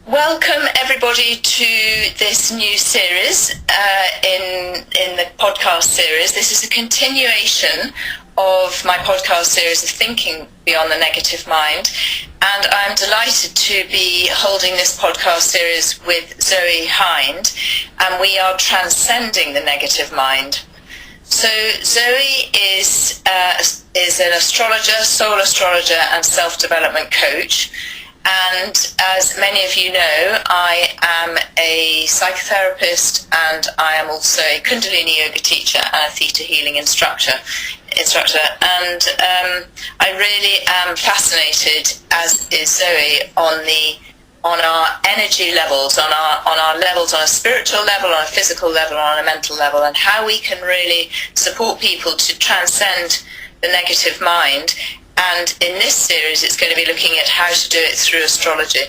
Welcome everybody to this new series in the podcast series. This is a continuation of my podcast series of Thinking Beyond the Negative Mind, and I'm delighted to be holding this podcast series with Zoe Hind, and we are transcending the negative mind. So Zoe is an astrologer, soul astrologer and self-development coach. And as many of you know, I am a psychotherapist, and I am also a Kundalini yoga teacher and a theta healing instructor. And I really am fascinated, as is Zoe, on our energy levels, on our levels, on a spiritual level, on a physical level, on a mental level, and how we can really support people to transcend the negative mind. And in this series, it's going to be looking at how to do it through astrology.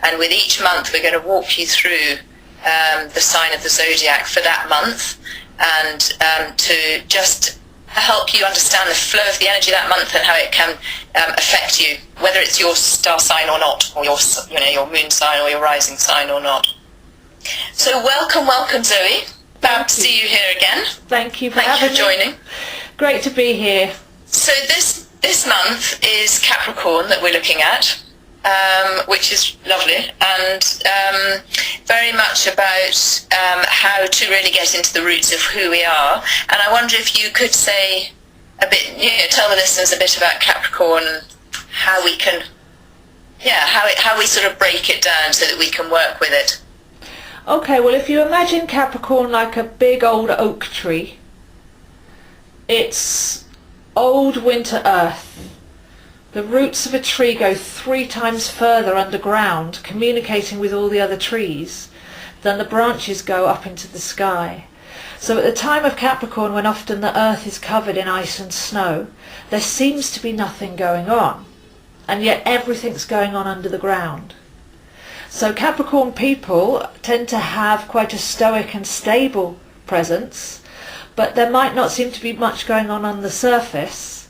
And with each month, we're going to walk you through the sign of the zodiac for that month, and to just help you understand the flow of the energy that month and how it can affect you, whether it's your star sign or not, or your moon sign or your rising sign or not. So welcome, Zoe. Glad to see you here again. Thank you for joining. Great to be here. So this month is Capricorn that we're looking at, which is lovely, and very much about how to really get into the roots of who we are. And I wonder if you could say a bit, tell the listeners a bit about Capricorn and how we can, how we sort of break it down so that we can work with it. Okay, well, if you imagine Capricorn like a big old oak tree, it's old winter earth. The roots of a tree go 3 times further underground, communicating with all the other trees, than the branches go up into the sky. So at the time of Capricorn, when often the earth is covered in ice and snow, there seems to be nothing going on, and yet everything's going on under the ground. So Capricorn people tend to have quite a stoic and stable presence, but there might not seem to be much going on the surface,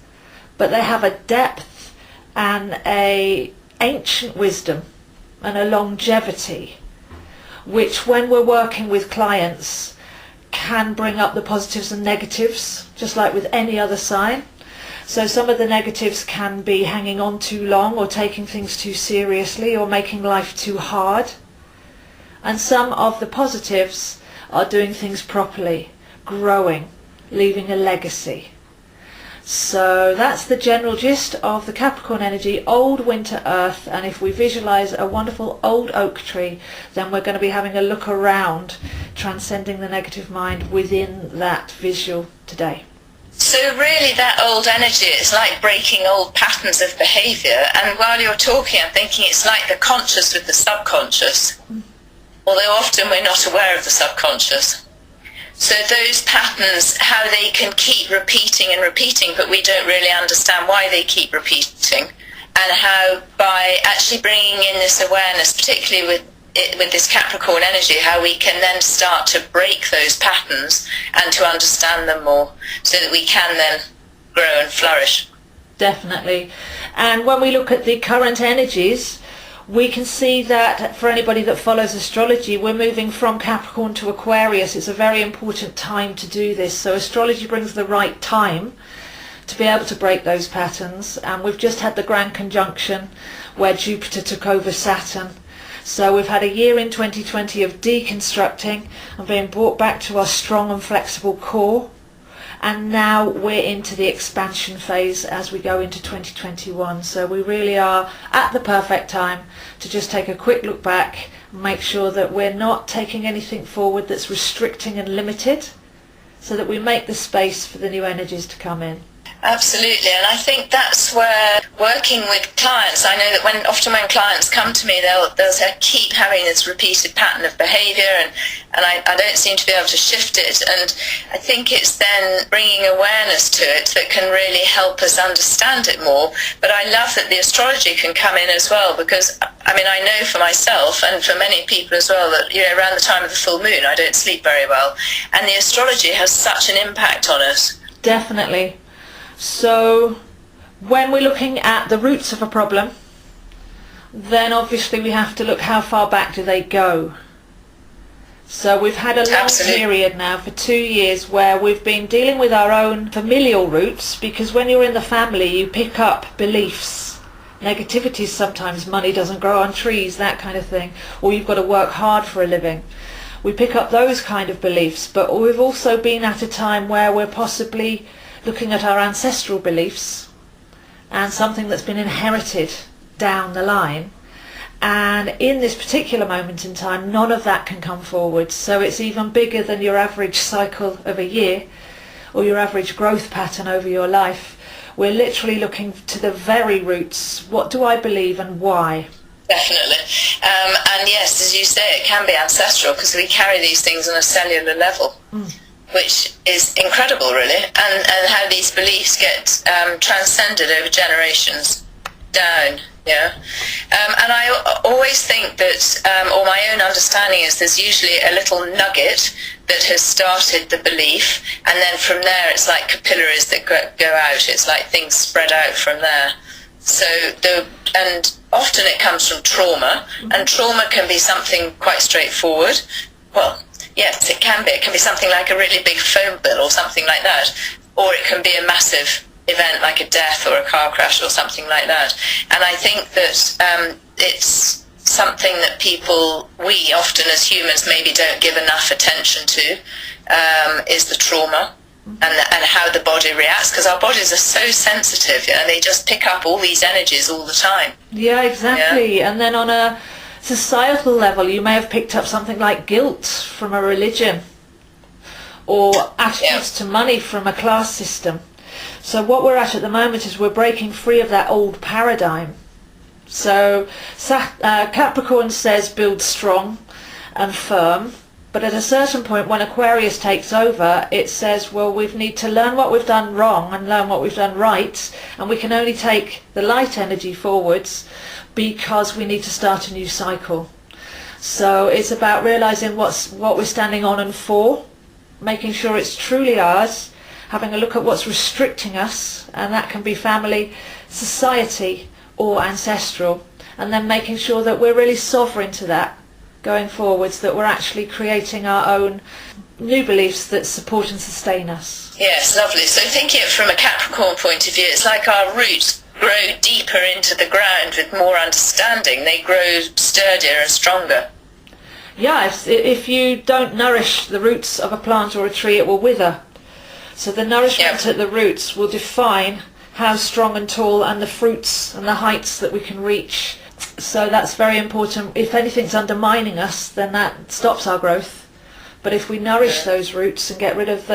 but they have a depth and a ancient wisdom and a longevity, which when we're working with clients can bring up the positives and negatives, just like with any other sign. So some of the negatives can be hanging on too long, or taking things too seriously, or making life too hard. And some of the positives are doing things properly, growing, leaving a legacy. So that's the general gist of the Capricorn energy, old winter earth. And if we visualize a wonderful old oak tree, then we're going to be having a look around, transcending the negative mind within that visual today. So really that old energy, it's like breaking old patterns of behaviour. And while you're talking, I'm thinking it's like the conscious with the subconscious, although often we're not aware of the subconscious. So those patterns, how they can keep repeating and repeating, but we don't really understand why they keep repeating, and how by actually bringing in this awareness, particularly with this Capricorn energy, how we can then start to break those patterns and to understand them more, so that we can then grow and flourish. Definitely. And when we look at the current energies, we can see that for anybody that follows astrology, we're moving from Capricorn to Aquarius. It's a very important time to do this. So astrology brings the right time to be able to break those patterns. And we've just had the grand conjunction where Jupiter took over Saturn. So we've had a year in 2020 of deconstructing and being brought back to our strong and flexible core. And now we're into the expansion phase as we go into 2021. So we really are at the perfect time to just take a quick look back and make sure that we're not taking anything forward that's restricting and limited, so that we make the space for the new energies to come in. Absolutely, and I think that's where working with clients, I know that often when clients come to me, they'll say, keep having this repeated pattern of behaviour, and I don't seem to be able to shift it. And I think it's then bringing awareness to it that can really help us understand it more. But I love that the astrology can come in as well, because I know for myself and for many people as well that around the time of the full moon I don't sleep very well, and the astrology has such an impact on us. Definitely. So when we're looking at the roots of a problem, then obviously we have to look how far back do they go. So we've had a long period now for 2 years where we've been dealing with our own familial roots, because when you're in the family you pick up beliefs, negativities sometimes, money doesn't grow on trees, that kind of thing, or you've got to work hard for a living. We pick up those kind of beliefs, but we've also been at a time where we're possibly looking at our ancestral beliefs and something that's been inherited down the line. And in this particular moment in time, none of that can come forward. So it's even bigger than your average cycle of a year or your average growth pattern over your life. We're literally looking to the very roots. What do I believe and why? Definitely. And yes, as you say, it can be ancestral because we carry these things on a cellular level, which is incredible, really. And how these beliefs get transcended over generations down. Yeah, and I always think that, or my own understanding is, there's usually a little nugget that has started the belief, and then from there it's like capillaries that go out. It's like things spread out from there. So and often it comes from trauma, and trauma can be something quite straightforward. Well, yes, it can be. It can be something like a really big phone bill or something like that, or it can be a massive event like a death or a car crash or something like that. And I think that it's something that we often as humans maybe don't give enough attention to, is the trauma and how the body reacts, because our bodies are so sensitive, they just pick up all these energies all the time. Yeah, exactly. Yeah. And then on a societal level, you may have picked up something like guilt from a religion, or attitudes to money from a class system. So what we're at the moment is we're breaking free of that old paradigm. So Capricorn says build strong and firm, but at a certain point when Aquarius takes over, it says, well, we need to learn what we've done wrong and learn what we've done right, and we can only take the light energy forwards because we need to start a new cycle. So it's about realizing what we're standing on and for, making sure it's truly ours, having a look at what's restricting us, and that can be family, society, or ancestral, and then making sure that we're really sovereign to that going forwards, that we're actually creating our own new beliefs that support and sustain us. Yes, lovely. So thinking it from a Capricorn point of view, it's like our roots grow deeper into the ground with more understanding. They grow sturdier and stronger. Yeah, if you don't nourish the roots of a plant or a tree, it will wither. So the nourishment at the roots will define how strong and tall and the fruits and the heights that we can reach. So that's very important. If anything's undermining us, then that stops our growth. But if we nourish those roots and get rid of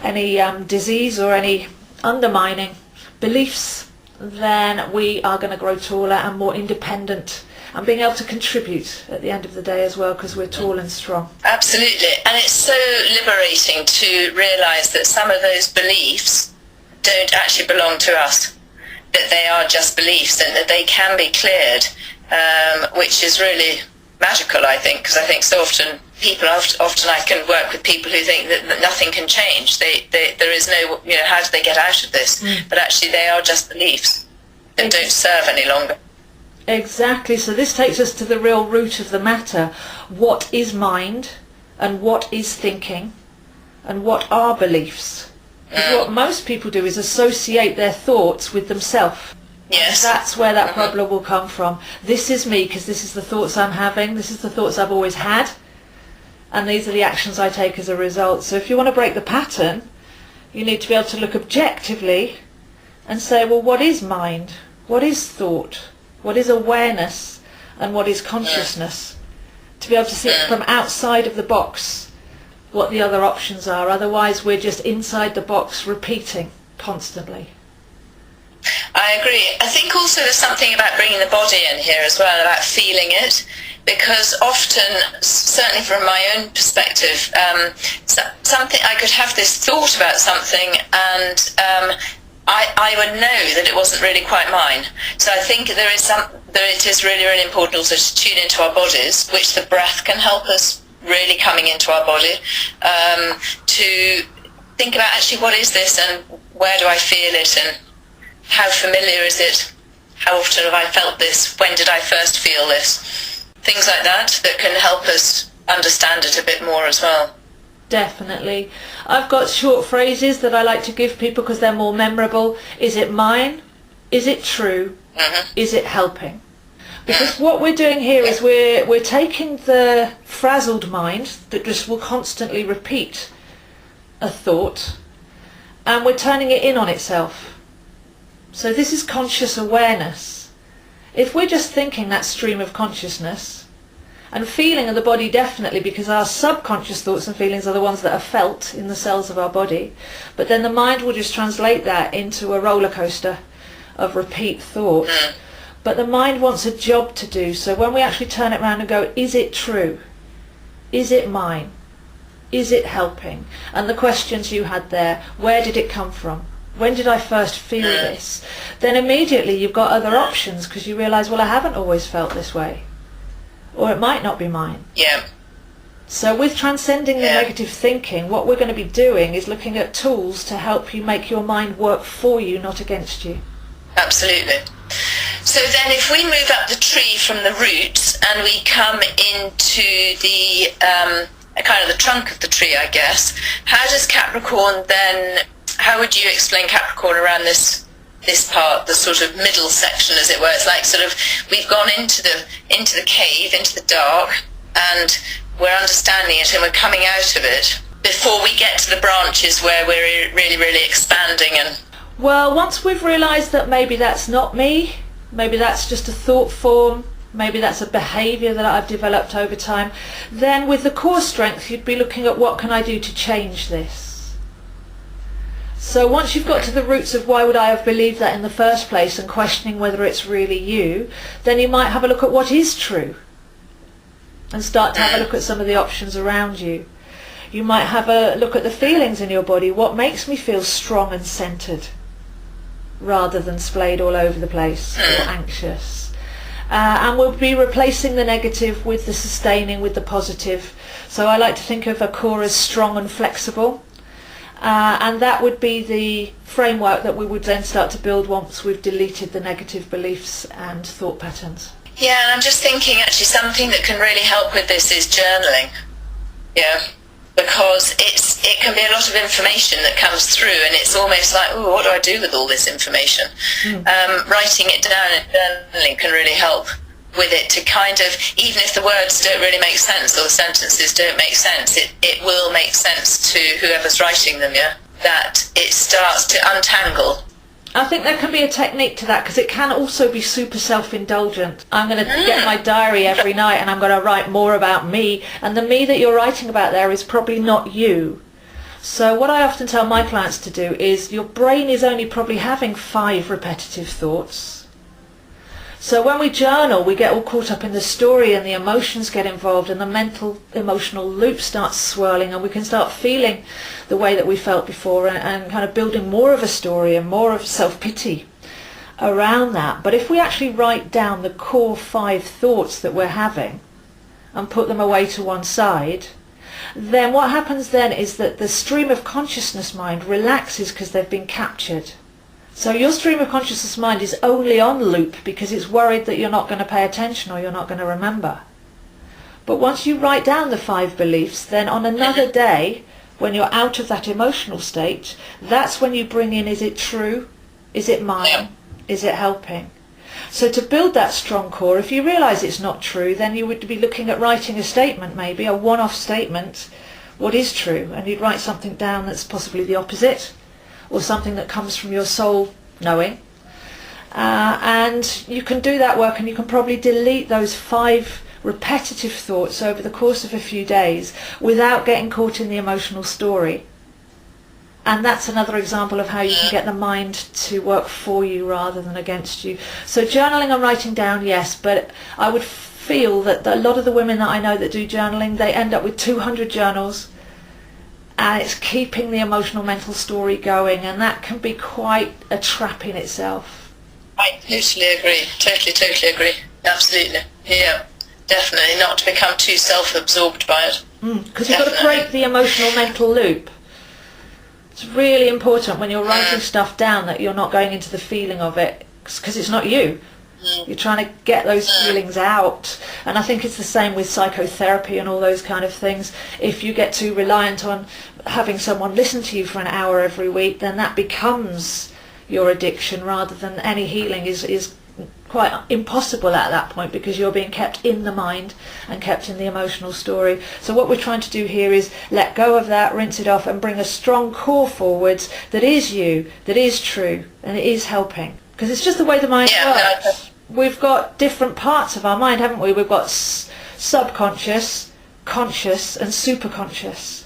any disease or any undermining beliefs, then we are going to grow taller and more independent, and being able to contribute at the end of the day as well, because we're tall and strong. Absolutely. And it's so liberating to realise that some of those beliefs don't actually belong to us, that they are just beliefs and that they can be cleared, which is really magical, I think, because I think so often I can work with people who think that nothing can change. There is no, how do they get out of this? But actually they are just beliefs that don't serve any longer. Exactly. So this takes us to the real root of the matter. What is mind, and what is thinking, and what are beliefs? What most people do is associate their thoughts with themselves. Yes. That's where that problem will come from. This is me because this is the thoughts I'm having, this is the thoughts I've always had, and these are the actions I take as a result. So if you want to break the pattern, you need to be able to look objectively and say, well, what is mind? What is thought? What is awareness? And what is consciousness? To be able to see it from outside of the box, what the other options are. Otherwise we're just inside the box repeating constantly. I agree. I think also there's something about bringing the body in here as well, about feeling it, because often, certainly from my own perspective, something I could have this thought about something and I would know that it wasn't really quite mine. So I think it is really, really important also to tune into our bodies, which the breath can help us really coming into our body, to think about actually what is this and where do I feel it and how familiar is it? How often have I felt this? When did I first feel this? Things like that can help us understand it a bit more as well. Definitely. I've got short phrases that I like to give people because they're more memorable. Is it mine? Is it true? Is it helping? Because what we're doing here is we're taking the frazzled mind that just will constantly repeat a thought, and we're turning it in on itself. So this is conscious awareness. If we're just thinking that stream of consciousness, and feeling of the body definitely, because our subconscious thoughts and feelings are the ones that are felt in the cells of our body, but then the mind will just translate that into a roller coaster of repeat thought. But the mind wants a job to do, so when we actually turn it around and go, is it true? Is it mine? Is it helping? And the questions you had there, where did it come from? When did I first feel this? Then immediately you've got other options, because you realise, well, I haven't always felt this way. Or it might not be mine. Yeah. So with transcending the negative thinking, what we're going to be doing is looking at tools to help you make your mind work for you, not against you. Absolutely. So then if we move up the tree from the roots and we come into the kind of the trunk of the tree, I guess, how does Capricorn then, how would you explain Capricorn around this part, the sort of middle section, as it were? It's like sort of we've gone into the cave, into the dark, and we're understanding it and we're coming out of it before we get to the branches where we're really, really expanding. And well, once we've realised that maybe that's not me, maybe that's just a thought form, maybe that's a behaviour that I've developed over time, then with the core strength you'd be looking at what can I do to change this. So once you've got to the roots of why would I have believed that in the first place and questioning whether it's really you, then you might have a look at what is true and start to have a look at some of the options around you. You might have a look at the feelings in your body. What makes me feel strong and centred rather than splayed all over the place or anxious? And we'll be replacing the negative with the sustaining, with the positive. So I like to think of a core as strong and flexible. And that would be the framework that we would then start to build once we've deleted the negative beliefs and thought patterns. yeah, and I'm just thinking actually something that can really help with this is journaling. Yeah. Because it can be a lot of information that comes through, and it's almost like, oh, what do I do with all this information? Writing it down and journaling can really help with it to kind of, even if the words don't really make sense or the sentences don't make sense, it will make sense to whoever's writing them, yeah? That it starts to untangle. I think there can be a technique to that, because it can also be super self-indulgent. I'm going to get my diary every night and I'm going to write more about me, and the me that you're writing about there is probably not you. So what I often tell my clients to do is your brain is only probably having 5 repetitive thoughts. So when we journal, we get all caught up in the story and the emotions get involved and the mental emotional loop starts swirling, and we can start feeling the way that we felt before and kind of building more of a story and more of self-pity around that. But if we actually write down the core 5 thoughts that we're having and put them away to one side, then what happens then is that the stream of consciousness mind relaxes because they've been captured. So your stream of consciousness mind is only on loop because it's worried that you're not going to pay attention or you're not going to remember. But once you write down the 5 beliefs, then on another day, when you're out of that emotional state, that's when you bring in, is it true? Is it mine? Is it helping? So to build that strong core, if you realise it's not true, then you would be looking at writing a statement, maybe a one-off statement. What is true? And you'd write something down that's possibly the opposite, or something that comes from your soul knowing. And you can do that work, and you can probably delete those 5 repetitive thoughts over the course of a few days without getting caught in the emotional story. And that's another example of how you can get the mind to work for you rather than against you. So journaling and writing down, yes, but I would feel that a lot of the women that I know that do journaling, they end up with 200 journals, and it's keeping the emotional mental story going, and that can be quite a trap in itself. I totally agree. Totally agree. Absolutely. Yeah. Definitely. Not to become too self-absorbed by it. Because you've got to break the emotional mental loop. It's really important when you're writing stuff down that you're not going into the feeling of it, because it's not you. You're trying to get those feelings out. And I think it's the same with psychotherapy and all those kind of things. If you get too reliant on having someone listen to you for an hour every week, then that becomes your addiction, rather than any healing is quite impossible at that point, because you're being kept in the mind and kept in the emotional story. So what we're trying to do here is let go of that, rinse it off, and bring a strong core forwards that is you, that is true, and it is helping. Because it's just the way the mind works. We've got different parts of our mind, haven't we? We've got subconscious, conscious, and superconscious.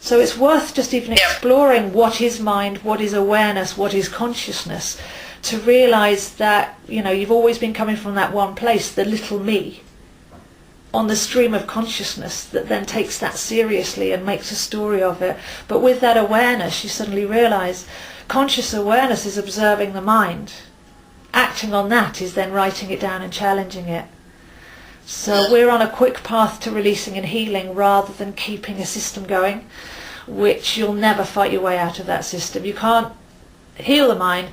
So it's worth just even exploring what is mind, what is awareness, what is consciousness, to realise that, you've always been coming from that one place, the little me, on the stream of consciousness that then takes that seriously and makes a story of it. But with that awareness, you suddenly realise conscious awareness is observing the mind. Acting on that is then writing it down and challenging it. So we're on a quick path to releasing and healing, rather than keeping a system going, which you'll never fight your way out of that system. You can't heal the mind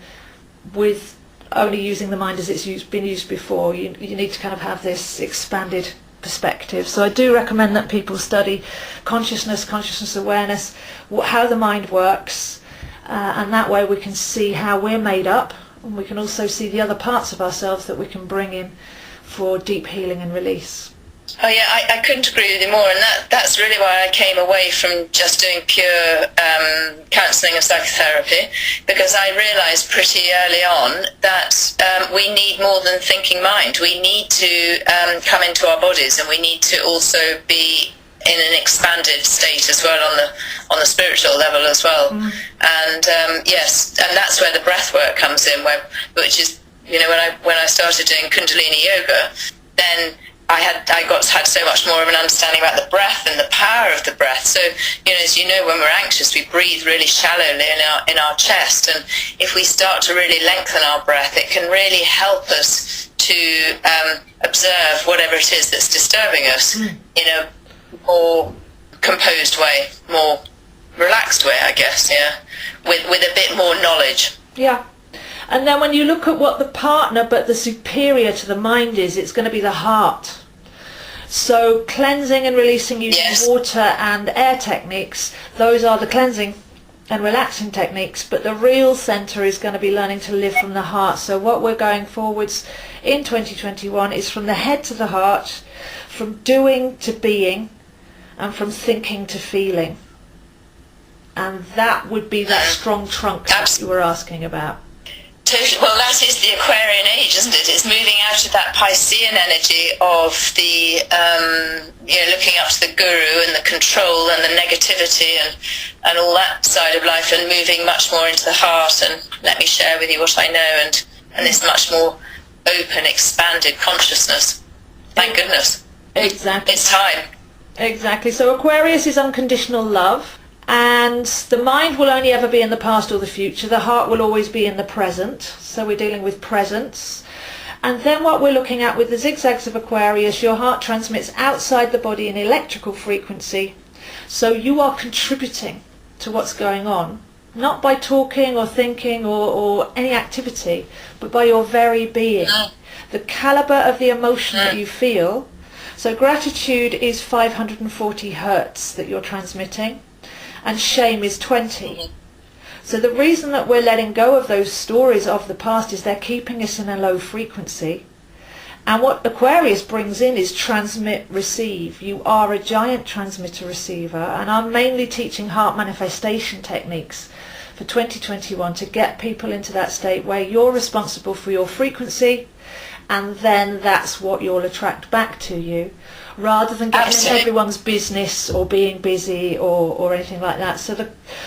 with only using the mind as it's been used before. You need to kind of have this expanded perspective. So I do recommend that people study consciousness awareness, how the mind works, and that way we can see how we're made up, and we can also see the other parts of ourselves that we can bring in for deep healing and release. Oh yeah, I couldn't agree with you more, and that's really why I came away from just doing pure counselling and psychotherapy, because I realised pretty early on that we need more than thinking mind. We need to come into our bodies, and we need to also be in an expanded state as well on the spiritual level as well. And yes, and that's where the breath work comes in, which is, when I started doing Kundalini yoga, then I had so much more of an understanding about the breath and the power of the breath. So, as you know, when we're anxious, we breathe really shallowly in our chest, and if we start to really lengthen our breath, it can really help us to observe whatever it is that's disturbing us in a more composed way, more relaxed way, I guess, with a bit more knowledge. Yeah. And then when you look at what the partner, but the superior to the mind is, it's going to be the heart. So cleansing and releasing using water and air techniques, those are the cleansing and relaxing techniques, but the real centre is going to be learning to live from the heart. So what we're going forwards in 2021 is from the head to the heart, from doing to being, and from thinking to feeling. And that would be that strong trunk that you were asking about. Well, that is the Aquarian age, isn't it? It's moving out of that Piscean energy of the, looking up to the guru and the control and the negativity and all that side of life, and moving much more into the heart and let me share with you what I know, and this much more open, expanded consciousness. Thank goodness. Exactly. It's time. Exactly. So Aquarius is unconditional love. And the mind will only ever be in the past or the future. The heart will always be in the present. So we're dealing with presence. And then what we're looking at with the zigzags of Aquarius, your heart transmits outside the body in electrical frequency. So you are contributing to what's going on, not by talking or thinking or any activity, but by your very being. The caliber of the emotion that you feel. So gratitude is 540 hertz that you're transmitting, and shame is 20. So the reason that we're letting go of those stories of the past is they're keeping us in a low frequency. And what Aquarius brings in is transmit, receive. You are a giant transmitter receiver, and I'm mainly teaching heart manifestation techniques for 2021 to get people into that state where you're responsible for your frequency, and then that's what you'll attract back to you, rather than getting in everyone's business or being busy or anything like that. So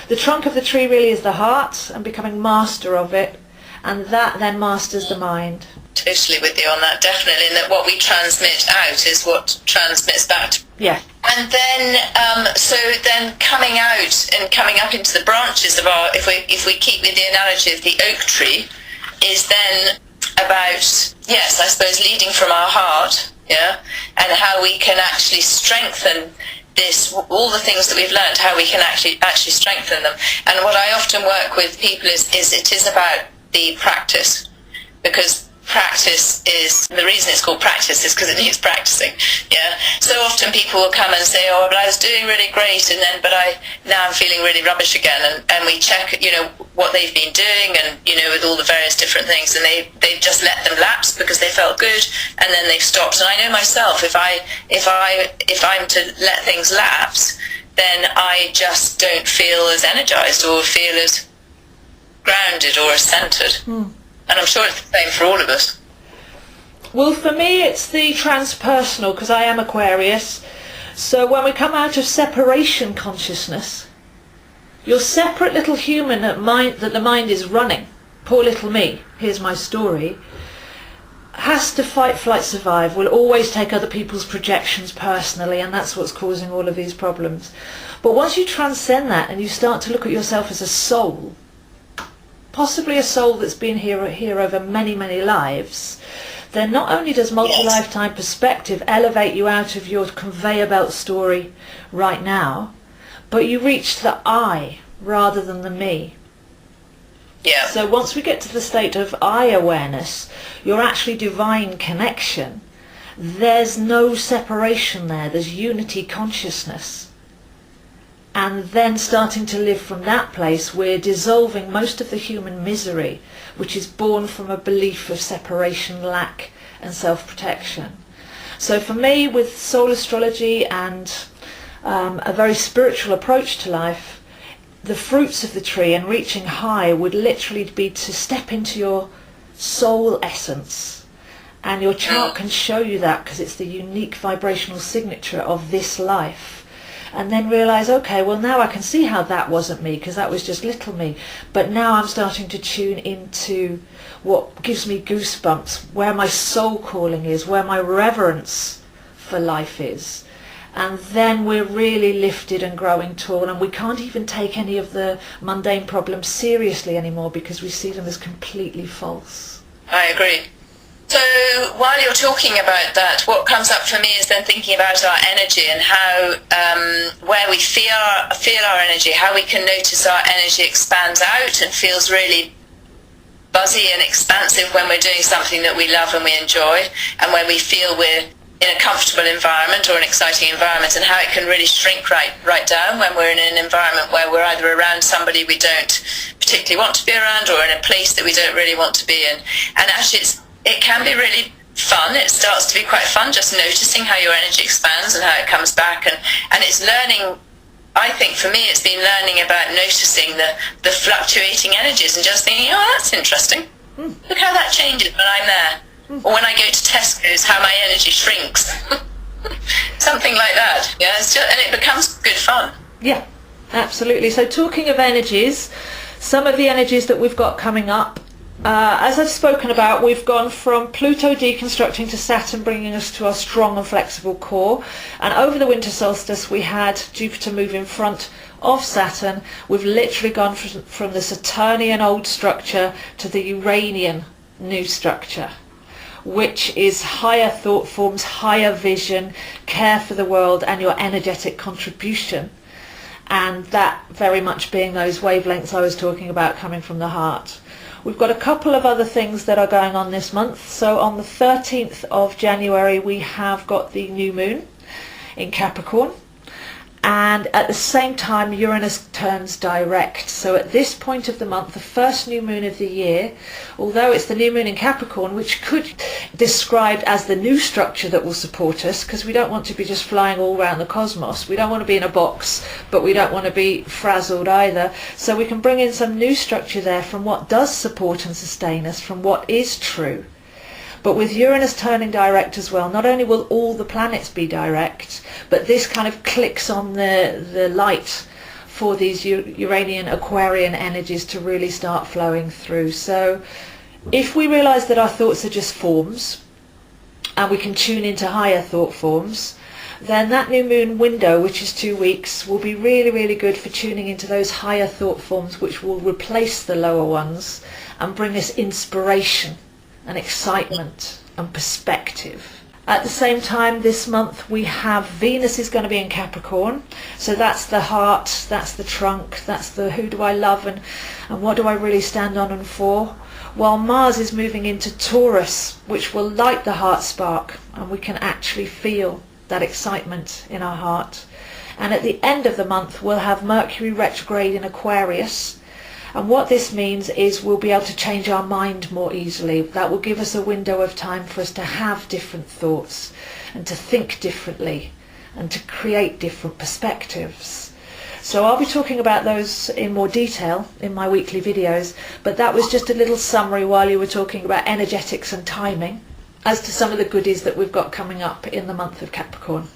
the trunk of the tree really is the heart, and becoming master of it, and that then masters the mind. Totally with you on that, definitely, and that what we transmit out is what transmits back. Yeah. And then, so then coming out and coming up into the branches of our, if we keep with the analogy of the oak tree, is then about, yes, I suppose leading from our heart, and how we can actually strengthen this, all the things that we've learned, how we can actually strengthen them. And what I often work with people is it is about the practice. because practice is, the reason it's called practice is because it needs practicing. Yeah. So often people will come and say, oh, but I was doing really great, and then, now I'm feeling really rubbish again. And we check, what they've been doing, and, with all the various different things, and they've just let them lapse because they felt good, and then they've stopped. And I know myself, if I'm to let things lapse, then I just don't feel as energized or feel as grounded or as centered. And I'm sure it's the same for all of us. Well, for me, it's the transpersonal, because I am Aquarius. So when we come out of separation consciousness, your separate little human that the mind is running, poor little me, here's my story, has to fight, flight, survive, will always take other people's projections personally, and that's what's causing all of these problems. But once you transcend that and you start to look at yourself as a soul, possibly a soul that's been here over many, many lives, then not only does multi-lifetime perspective elevate you out of your conveyor belt story right now, but you reach the I rather than the me. Yeah. So once we get to the state of I awareness, your actually divine connection, there's no separation there, there's unity consciousness. And then starting to live from that place, we're dissolving most of the human misery, which is born from a belief of separation, lack and self-protection. So for me, with soul astrology and a very spiritual approach to life, the fruits of the tree and reaching high would literally be to step into your soul essence. And your chart can show you that, because it's the unique vibrational signature of this life. And then realise, okay, well now I can see how that wasn't me, because that was just little me. But now I'm starting to tune into what gives me goosebumps, where my soul calling is, where my reverence for life is. And then we're really lifted and growing tall, and we can't even take any of the mundane problems seriously anymore, because we see them as completely false. I agree. So while you're talking about that, what comes up for me is then thinking about our energy and how, where we feel our energy, how we can notice our energy expands out and feels really buzzy and expansive when we're doing something that we love and we enjoy, and when we feel we're in a comfortable environment or an exciting environment, and how it can really shrink right down when we're in an environment where we're either around somebody we don't particularly want to be around, or in a place that we don't really want to be in. And actually it can be really fun. It starts to be quite fun, just noticing how your energy expands and how it comes back, and it's learning. I think for me it's been learning about noticing the fluctuating energies and just thinking, oh, that's interesting. Look how that changes when I'm there. Or when I go to Tesco's, how my energy shrinks. Something like that. Yeah, and it becomes good fun. Yeah, absolutely. So talking of energies, some of the energies that we've got coming up, as I've spoken about, we've gone from Pluto deconstructing to Saturn bringing us to our strong and flexible core. And over the winter solstice, we had Jupiter move in front of Saturn. We've literally gone from the Saturnian old structure to the Uranian new structure, which is higher thought forms, higher vision, care for the world and your energetic contribution. And that very much being those wavelengths I was talking about coming from the heart. We've got a couple of other things that are going on this month. So on the 13th of January we have got the new moon in Capricorn. And at the same time Uranus turns direct. So at this point of the month, the first new moon of the year, although it's the new moon in Capricorn, which could be described as the new structure that will support us, because we don't want to be just flying all around the cosmos. We don't want to be in a box, but we don't want to be frazzled either. So we can bring in some new structure there from what does support and sustain us, from what is true. But with Uranus turning direct as well, not only will all the planets be direct, but this kind of clicks on the light for these Uranian Aquarian energies to really start flowing through. So if we realise that our thoughts are just forms, and we can tune into higher thought forms, then that new moon window, which is 2 weeks, will be really, really good for tuning into those higher thought forms, which will replace the lower ones and bring us inspiration and excitement and perspective. At the same time this month we have Venus is going to be in Capricorn, so that's the heart, that's the trunk, that's the who do I love and what do I really stand on and for. while Mars is moving into Taurus, which will light the heart spark, and we can actually feel that excitement in our heart. And at the end of the month we'll have Mercury retrograde in Aquarius, and what this means is we'll be able to change our mind more easily. That will give us a window of time for us to have different thoughts and to think differently and to create different perspectives. So I'll be talking about those in more detail in my weekly videos, but that was just a little summary while you were talking about energetics and timing as to some of the goodies that we've got coming up in the month of Capricorn.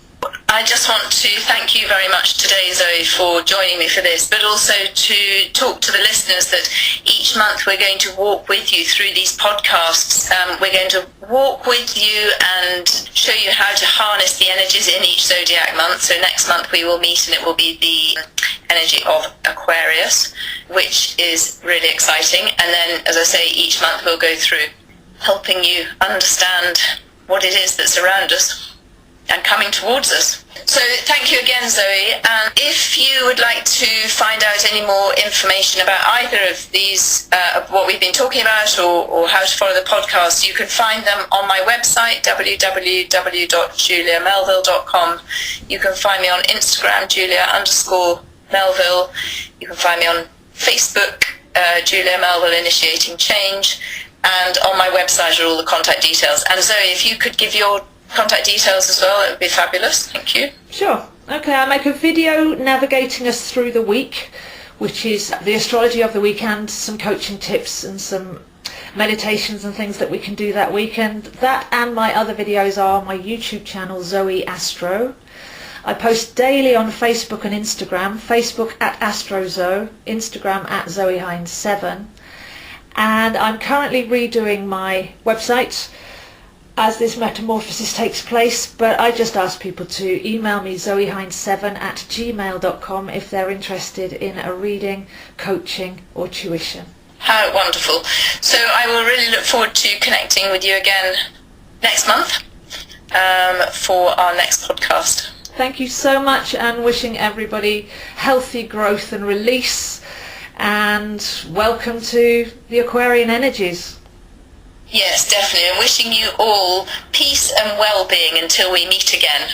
I just want to thank you very much today, Zoe, for joining me for this, but also to talk to the listeners that each month we're going to walk with you through these podcasts. We're going to walk with you and show you how to harness the energies in each zodiac month. So next month we will meet and it will be the energy of Aquarius, which is really exciting. And then, as I say, each month we'll go through helping you understand what it is that's around us and coming towards us. So thank you again, Zoe. And if you would like to find out any more information about either of these, what we've been talking about, or how to follow the podcast, you can find them on my website, www.juliamelville.com. You can find me on Instagram, Julia_Melville. You can find me on Facebook, Julia Melville Initiating Change. And on my website are all the contact details. And Zoe, if you could give your contact details as well, it would be fabulous. Thank you. Sure. Okay, I make a video navigating us through the week, which is the astrology of the weekend, some coaching tips and some meditations and things that we can do that weekend. That and my other videos are on my YouTube channel, Zoe Astro. I post daily on Facebook and Instagram. Facebook at AstroZoe, Instagram at ZoeHines7. And I'm currently redoing my website as this metamorphosis takes place, but I just ask people to email me zoehines7@gmail.com if they're interested in a reading, coaching or tuition. How wonderful. So I will really look forward to connecting with you again next month for our next podcast. Thank you so much, and wishing everybody healthy growth and release, and welcome to the Aquarian energies. Yes, definitely. And wishing you all peace and well-being until we meet again.